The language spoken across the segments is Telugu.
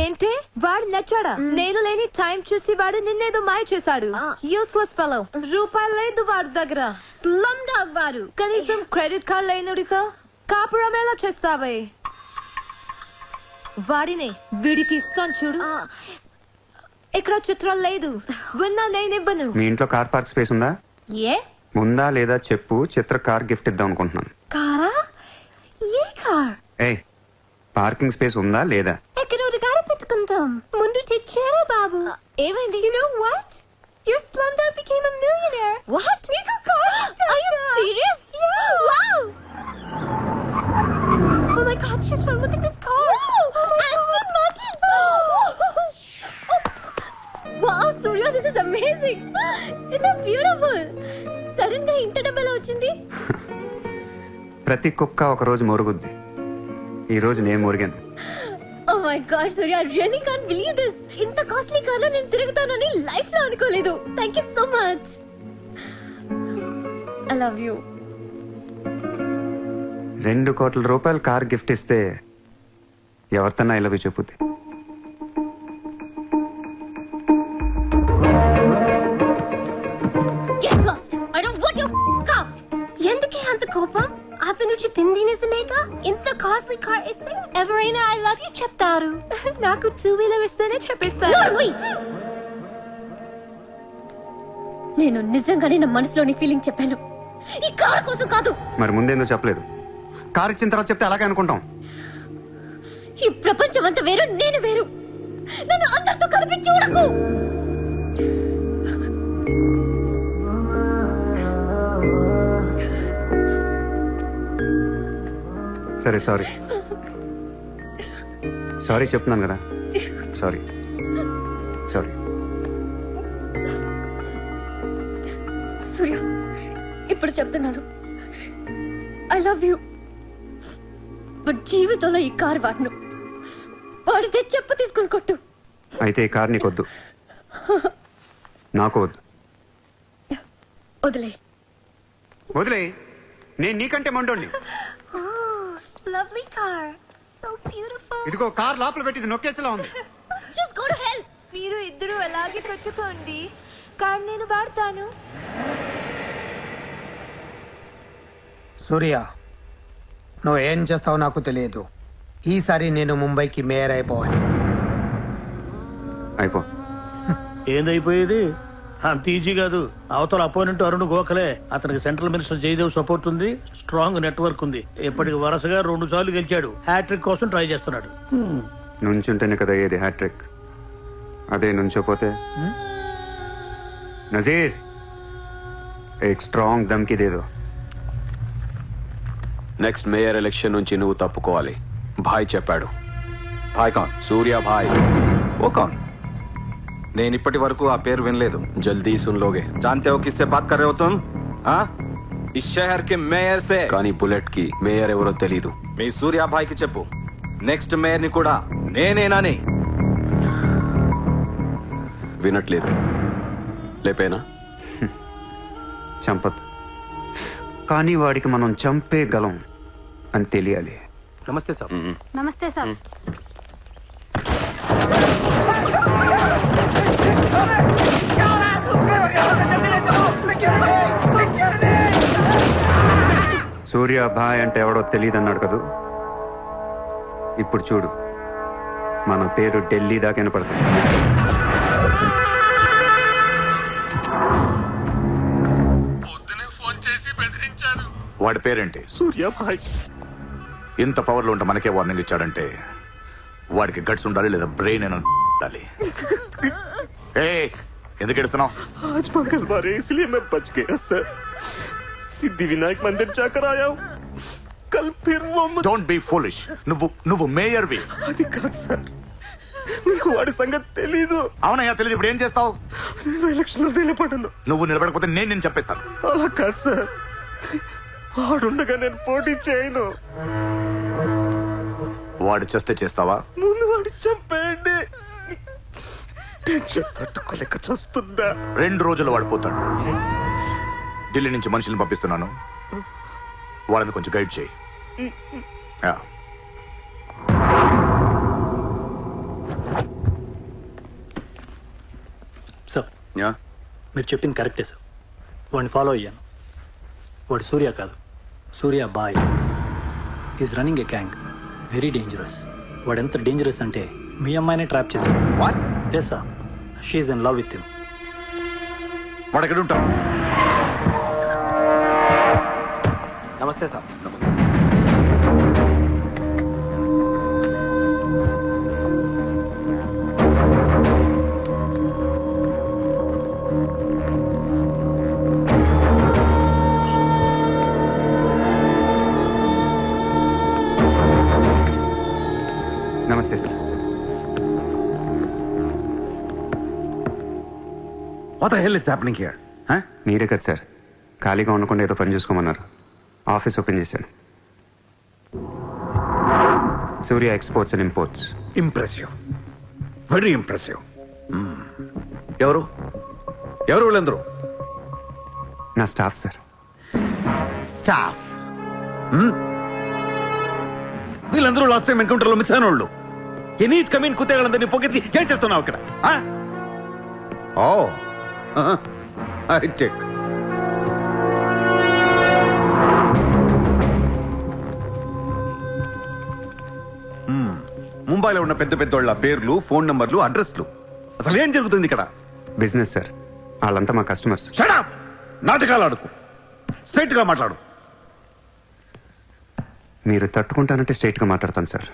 ఏంటి వాడు నచ్చాడా? నేను లేని టైం చూసి వాడు నిన్నేదో మాయ చేశాడు. Useless fellow. రూపాయలు లేదు వాడి దగ్గర. స్లమ్ డాగ్ వాడు. కనీసం క్రెడిట్ కార్డ్ లేనుడితో కాపురం ఎలా చేస్తావే? వాడిని వీడికి ఇస్తాను చూడు. ఇక్కడ చిత్రం లేదు. విన్నా నేనివ్వను. మీ ఇంట్లో కార్ పార్క్ స్పేస్ ఉందా? ఏ ఉందా లేదా చెప్పు. చిత్ర కార్ గిఫ్ట్ ఇద్దాం అనుకుంటున్నాను. కారా? ఏ కార్? ఏ పార్కింగ్ స్పేస్ ఉందా లేదా? ఎక్కడ గారు పెట్టుకుందాం. ముందు తెచ్చారా బాబు? ఏమైంది? You know what? Your slumdog became a millionaire. What? నీకు car? Are you serious? Yeah. Wow. Oh my God, Chitra, look at this car. Wow. Aston Martin. Wow, Surya, this is amazing. It's so beautiful. Sudden గా ఇంత డబ్బులు వచ్చింది. ప్రతి కుక్క ఒక రోజు మొరుగుద్ది. ఈ రోజు నేను మొరిగాను. Oh my God, Surya, I really can't believe this. ఇంత కాస్ట్లీ కార్ లో నేను తిరుగుతానని లైఫ్ లో అనుకోలేదు. Thank you so much. I love you. 2 కోట్ల రూపాయలు కార్ గిఫ్ట్ ఇస్తే ఎవరితోనా ఐ లవ్ యూ చెప్పుద్ది. Get lost. I don't want your car. ఎందుకే అంత కోపం? అతను చెప్పింది నిజమేగా? ఇంత కాస్ట్లీ కార్ ఇస్తే ఎవరైనా ఐ లవ్ యూ చెప్తారు. నాకు 2-wheeler ఇస్తేనే చెప్పేస్తారు. నేను నిజంగానే నా మనసులోని ఫీలింగ్ చెప్పాను. ఈ కార్ కోసం కాదు. మరి ముందేందో చెప్పలేదు? కార్ ఇచ్చిన తర్వాత చెప్తే అలాగే అనుకుంటాం. ఈ ప్రపంచం అంతా వేరు, నేను వేరు. నన్ను అందరితో కలిపి చూడకు. సరే సారీ సారీ చెప్తున్నాను కదా. Sorry sorry. సూర్య, ఇప్పుడు చెప్తున్నాను, ఐ లవ్ యూ. బట్ జీవితంలో ఈ కార్ వాడను. వాడితే చెప్పు తీసుకుని కొట్టు. అయితే ఈ కార్ నీకొద్దు, నాకు వద్దు. వదిలే. వదిలే. నేను నీకంటే మండోండి. Lovely car, so beautiful. ఇదిగో కార్ లోపల పెట్టింది నొక్కేసేలా ఉంది. Just go to hell. మీరు ఇద్దరు అలాగే పెట్టుకోండి. కార్ నేను వాడతాను. సూర్య, నువ్వు ఏం చేస్తావో నాకు తెలియదు. ఈసారి నేను ముంబైకి మేయర్ అయిపోవాలి. అయిపో. ఏందైపోయేది? అంత ఈజీ కాదు. అవతల అపోనెంట్ అరుణ్ గోఖలే. అతనికి సెంట్రల్ మినిస్టర్ జయదేవ్ సపోర్ట్ ఉంది, స్ట్రాంగ్ నెట్వర్క్ ఉంది. ఇప్పటికి వరుసగా 2 సార్లు గెలిచాడు. హ్యాట్రిక్ కోసం ట్రై చేస్తున్నాడు. నుంచుంటేనే కదా ఏది హ్యాట్రిక్. అదే నుంచోపోతే నజీర్ एक स्ट्रांग धमकी दे दो. నెక్స్ట్ మేయర్ ఎలక్షన్ నుంచి నువ్వు తప్పుకోవాలి. భాయ్ చెప్పాడు. భాయ్ కౌన్? సూర్య భాయ్. वो कौन? నేను ఇప్పటి వరకు ఆ పేరు వినలేదు. జల్దీ సున్ లోగే. जानते हो किससे बात कर रहे हो तुम? हाँ, इस शहर के మేయర్ से. కానీ బుల్లెట్ కి మేయర్ ఎవరో తెలీదు. మీ సూర్య భాయ్ కి చెప్పు, నెక్స్ట్ మేయర్ ని కూడా నేనేనని. వినట్లేదు. లేపేనా? చంపదు, కానీ వాడికి మనం చంపేయగలం అని తెలియాలి. నమస్తే సార్. నమస్తే సార్. సూర్య భాయ్ అంటే ఎవడో తెలియదన్నాడు కదూ. ఇప్పుడు చూడు, మన పేరు ఢిల్లీ దాకా వినపడుతుంది. వాడి పేరేంటి? సూర్యాభాయ్. ఇంత పవర్లో ఉంటే మనకే వార్నింగ్ ఇచ్చాడంటే వాడికి గట్స్ ఉండాలి, లేదా బ్రెయిన్ ఉండాలి. ఎందుకు ఎడుతున్నావు? आज मंगलवार है इसलिए मैं बच गया सर. सिद्धि विनायक मंदिर जाकर आया हूँ. कल फिर वो డోంట్ బీ ఫూలిష్. నువ్వు మేయర్వి. అది కాదు సార్, మీకు వాడి సంగతి తెలీదు. అవునయ్యా తెలియదు. ఇప్పుడు ఏం చేస్తావు? నేను ఎలక్షన్ లో నిలబడను. నువ్వు నిలబడకపోతే నేను నిన్ను చంపేస్తాను. అలా కాదు సార్, వాడుండగా నేను పోటీ చేయను. వాడు చేస్తే చేస్తావా? ముందు వాడి చంపేయండి. టెన్షన్ తట్టుకోలేక చూస్తుందా. 2 రోజులు వాడిపోతాడు. ఢిల్లీ నుంచి మనుషుల్ని పంపిస్తున్నాను, వాళ్ళని కొంచెం గైడ్ చేయి. యా మీరు చెప్పింది కరెక్టే సార్. వాడిని ఫాలో అయ్యాను. వాడు సూర్య కాదు, సూర్య బాయ్. Is running a gang, very dangerous. వాడు ఎంత డేంజరస్ అంటే మీ అమ్మాయినే ట్రాప్ చేశాడు. What? Yes sir, she's in love with you. వాడు ఎక్కడ ఉంటాం? నమస్తే సార్. నమస్తే sir. What the hell is happening here? మీరే కదా సార్ ఖాళీగా ఉండకుండా ఏదో పని చూసుకోమన్నారు. ఆఫీస్ ఓపెన్ చేశాను. Surya exports and imports. Impressive, very impressive. ఎవరు ఎవరు వీళ్ళందరూ? నా స్టాఫ్ సార్. స్టాఫ్? వీళ్ళందరూ లాస్ట్ టైం ఎన్కౌంటర్ లో మిస్ అయిన వాళ్ళు. ఎనీ కమీన్ కుత్తేగాళ్ళందరినీ పొగేసి ఏం చేస్తున్నావు ఇక్కడ? Oh I take. ముంబైలో ఉన్న పెద్ద పెద్దోళ్ళ పేర్లు, ఫోన్ నంబర్లు, అడ్రస్లు. అసలు ఏం జరుగుతుంది ఇక్కడ? Business sir. వాళ్ళంతా మా కస్టమర్స్. Shut up! నాటకాలు ఆడుకో, స్ట్రైట్ గా మాట్లాడు. మీరు తట్టుకుంటానంటే స్ట్రైట్ గా మాట్లాడతాను సార్.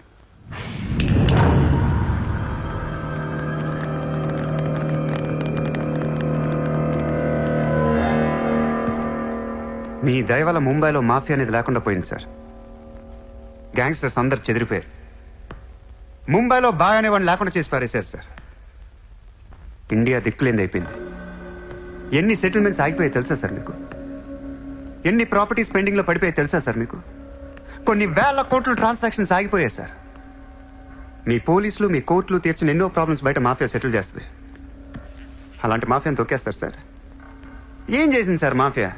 మీ దయ వల్ల ముంబైలో మాఫియా అనేది లేకుండా పోయింది సార్. గ్యాంగ్స్టర్స్ అందరు చెదిరిపోయారు. ముంబైలో బాయ్ అనేవాడిని లేకుండా చేసి పారేశారు సార్. ఇండియా దిక్కులేంది అయిపోయింది. ఎన్ని సెటిల్మెంట్స్ ఆగిపోయాయి తెలుసా సార్ మీకు? ఎన్ని ప్రాపర్టీస్ పెండింగ్ లో పడిపోయాయి తెలుసా సార్ మీకు? కొన్ని వేల కోట్ల ట్రాన్సాక్షన్స్ ఆగిపోయాయి సార్. మీ పోలీసులు, మీ కోర్టులు తీర్చిన ఎన్నో ప్రాబ్లమ్స్ బయట మాఫియా సెటిల్ చేస్తుంది. అలాంటి మాఫియాని తొక్కేస్తారు సార్. ఏం చేసింది సార్ మాఫియా?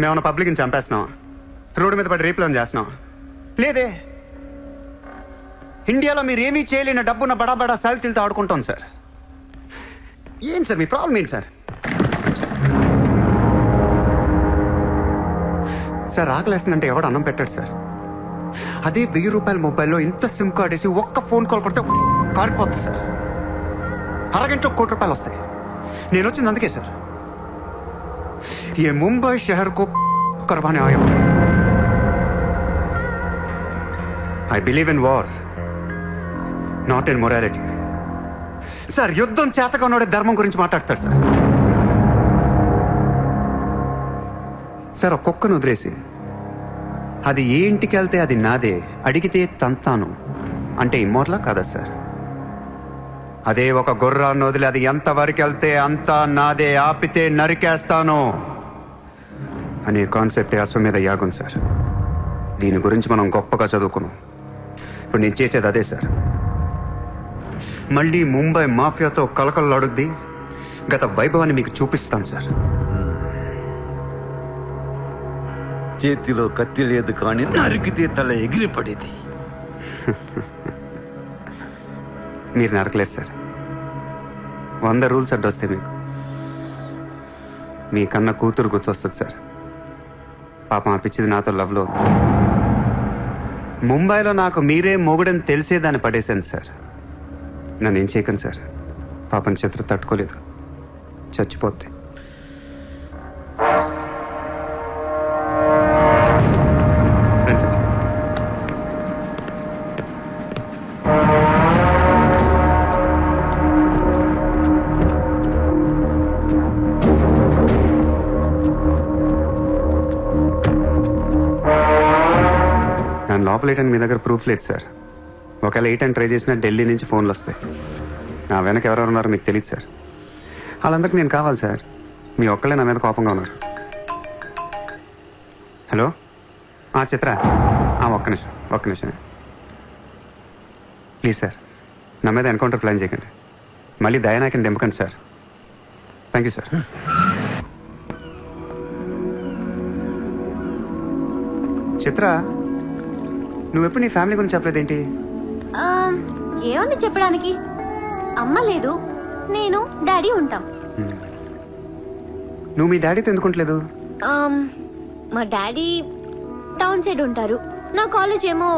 మేమన్నా పబ్లిక్ని చంపేస్తున్నాం, రోడ్డు మీద పడి రేపులను చేస్తున్నాం? లేదే. ఇండియాలో మీరు ఏమీ చేయలేని డబ్బున్న బడా బడా సాల్తీలతో ఆడుకుంటాం సార్. ఏంటి సార్ మీ ప్రాబ్లం? ఏంటి సార్? సార్ ఆకలేస్తుందంటే ఎవడు అన్నం పెట్టాడు సార్. అదే 1000 రూపాయల మొబైల్లో ఇంత సిమ్ కార్డ్ వేసి ఒక్క ఫోన్ కాల్ కొడితే కారిపోతుంది సార్. అరగంటలో 1 కోటి రూపాయలు వస్తాయి. నేను వచ్చింది అందుకే సార్. ये मुंबई शहर को करवाने आया हूं. I believe in war, not in morality. Sir యుద్ధం చేతగా ఉన్నాడే ధర్మం గురించి మాట్లాడతారు సార్. సార్ ఒక కుక్కను వదిలేసి అది ఏ ఇంటికి వెళ్తే అది నాదే, అడిగితే తంతాను అంటే ఇమ్మోర్లా కాదా సార్? అదే ఒక గుర్రాన్ని వదిలి అది ఎంతవరకు వెళ్తే అంతా నాదే, ఆపితే నరికేస్తాను అనే కాన్సెప్ట్ అశ్వమేధ యాగం సార్. దీని గురించి మనం గొప్పగా చదువుకున్నాం. ఇప్పుడు నేను చేసేది అదే సార్. మళ్ళీ ముంబై మాఫియాతో కలకలలాడుద్ది గత వైభవాన్ని మీకు చూపిస్తాను సార్. చేతిలో కత్తి లేదు కానీ నరికితే తల ఎగిరిపడేది. మీరు నరకలేదు సార్. 100 రూల్స్ అడ్డొస్తాయి మీకు. మీ కన్న కూతురు గుర్తొస్తుంది సార్. పాపం ఆ పిచ్చిది నాతో లవ్లో ఉంది. ముంబైలో నాకు మీరే మొగుడని తెలిసే దాన్ని పడేశాను సార్. నన్ను ఏం చేయకండి సార్. పాపం చిత్ర తట్టుకోలేదు, చచ్చిపోద్ది. రండి సార్. నన్ను లోపలేయడానికి మీ దగ్గర ప్రూఫ్ లేదు సార్. ఒకవేళ 8 అని ట్రై చేసినా ఢిల్లీ నుంచి ఫోన్లు వస్తాయి. నా వెనక ఎవరెవరు ఉన్నారో మీకు తెలియదు సార్. వాళ్ళందరికీ నేను కావాలి సార్. మీ ఒక్కళ్ళే నా మీద కోపంగా ఉన్నారు. హలో చిత్ర, ఒక్క నిమిషం ప్లీజ్ సార్. నా మీద ఎన్కౌంటర్ ప్లాన్ చేయకండి. మళ్ళీ దయానాయకని దింపకండి sir. Thank you sir. Chitra, నువ్వెప్పుడు నీ ఫ్యామిలీ గురించి చెప్పలేదేంటి? ఏముంది చెప్పడానికి? అమ్మ లేదు, నేను డాడీ ఉంటాం. నువ్వు మీ డాడీతో ఎందుకుంటలేదు? మా డాడీ టౌన్ సైడ్ ఉంటారు. నా కాలేజ్ ఏమో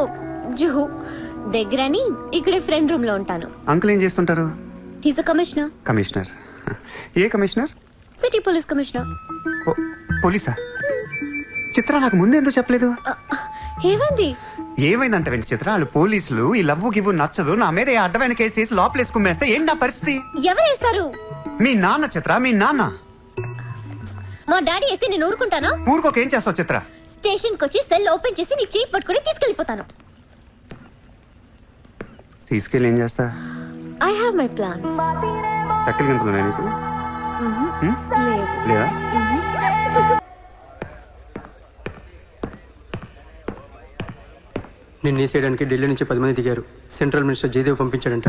జుహు దగ్గరని ఇక్కడే ఫ్రెండ్ రూమ్ లో ఉంటాను. అంకుల్ ఏం చేస్తుంటారు? He's a commissioner. కమిషనర్? ఏ కమిషనర్? City police commissioner. పోలీసా? చిత్ర నాకు ముందు ఎందుకు చెప్పలేదు? ఏమైంది? ఏమైందంట వెంట చిత్ర, వాళ్ళు పోలీసులు ఈ లవ్వు గివ్వు నచ్చదు, నా మీద ఏ అడ్డమైన కేసు వేసి లోపలేసి కుమ్మేస్తే ఏంటి నా పరిస్థితి? ఎవరేస్తారు? మీ నాన్న చిత్ర, మీ నాన్న. మా డాడీ వేస్తే నేను ఊరుకుంటానా? ఊరుకోక ఏం చేస్తావు చిత్ర? స్టేషన్ కి వచ్చి సెల్ ఓపెన్ చేసి నీ చేయి పట్టుకుని తీసుకెళ్లిపోతాను. తీసుకెళ్ళి ఏం చేస్తా? I have my plan. చక్కలు గంతులున్నాయి నీకు? లేదా? నిన్ను వేసేయడానికి ఢిల్లీ నుంచి 10 మంది దిగారు. సెంట్రల్ మినిస్టర్ జయదేవ్ పంపించాడంట.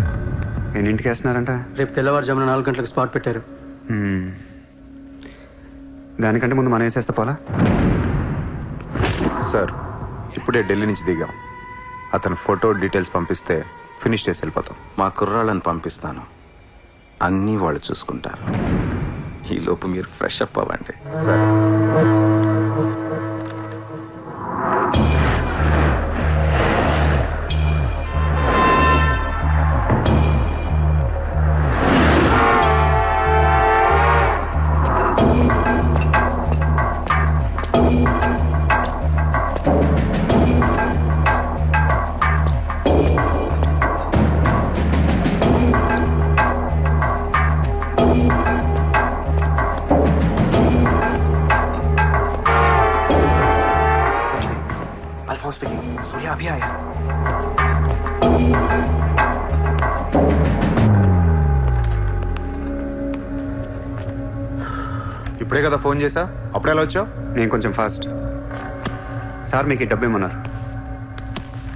ఎన్నింటికి వేస్తున్నారంట? రేపు తెల్లవారుజామున 4 గంటలకు స్పాట్ పెట్టారు. దానికంటే ముందు మనం వేసేస్తే పోలా? సార్ ఇప్పుడే ఢిల్లీ నుంచి దిగాం. అతను ఫోటో డీటెయిల్స్ పంపిస్తే ఫినిష్ చేసి వెళ్ళిపోతాం. మా కుర్రాళ్ళని పంపిస్తాను, అన్నీ వాళ్ళు చూసుకుంటారు. ఈ లోపు మీరు ఫ్రెష్ అప్ అవ్వండి. సరే. सूर्या अभी आया. ఇప్పుడే కదా ఫోన్ చేసా, అప్పుడే ఎలా వచ్చావు? నేను కొంచెం ఫాస్ట్. సార్ మీకు ఈ డబ్బు ఇమ్మన్నారు.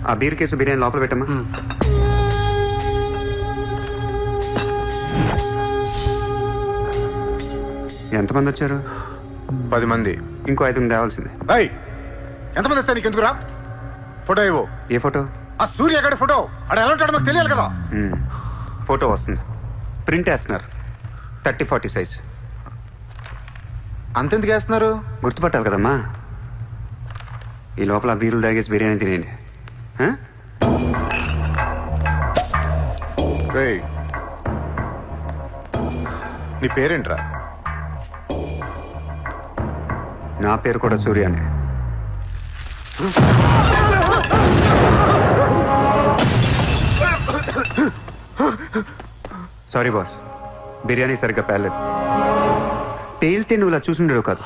ఆ బీర్ కేసు బిర్యానీ లోపల పెట్టమ్మా. ఎంతమంది వచ్చారు? 10 మంది. ఇంకో 5 తేవాల్సింది. ఎంతమంది వస్తా నీకు ఎందుకురా? ఫోటో ఇవ్వు. ఏ ఫోటో? ఆ సూర్య గడి ఫోటో. అక్కడ ఎలా ఉంటాడో మాకు తెలియాలి కదా. ఫోటో వస్తుంది, ప్రింట్ వేస్తున్నారు. 30-40 సైజ్. అంతెందుకు వేస్తున్నారు? గుర్తుపట్టాలి కదమ్మా. ఈ లోపల బీర్లు తాగేసి బిర్యానీ తినేయండి. నీ పేరేంట్రా? నా పేరు కూడా సూర్యానే. సారీ బాస్, బిర్యానీ సరిగ్గా పేర్లేదు. పేలితే నువ్వు ఇలా చూసుండేవు కాదు.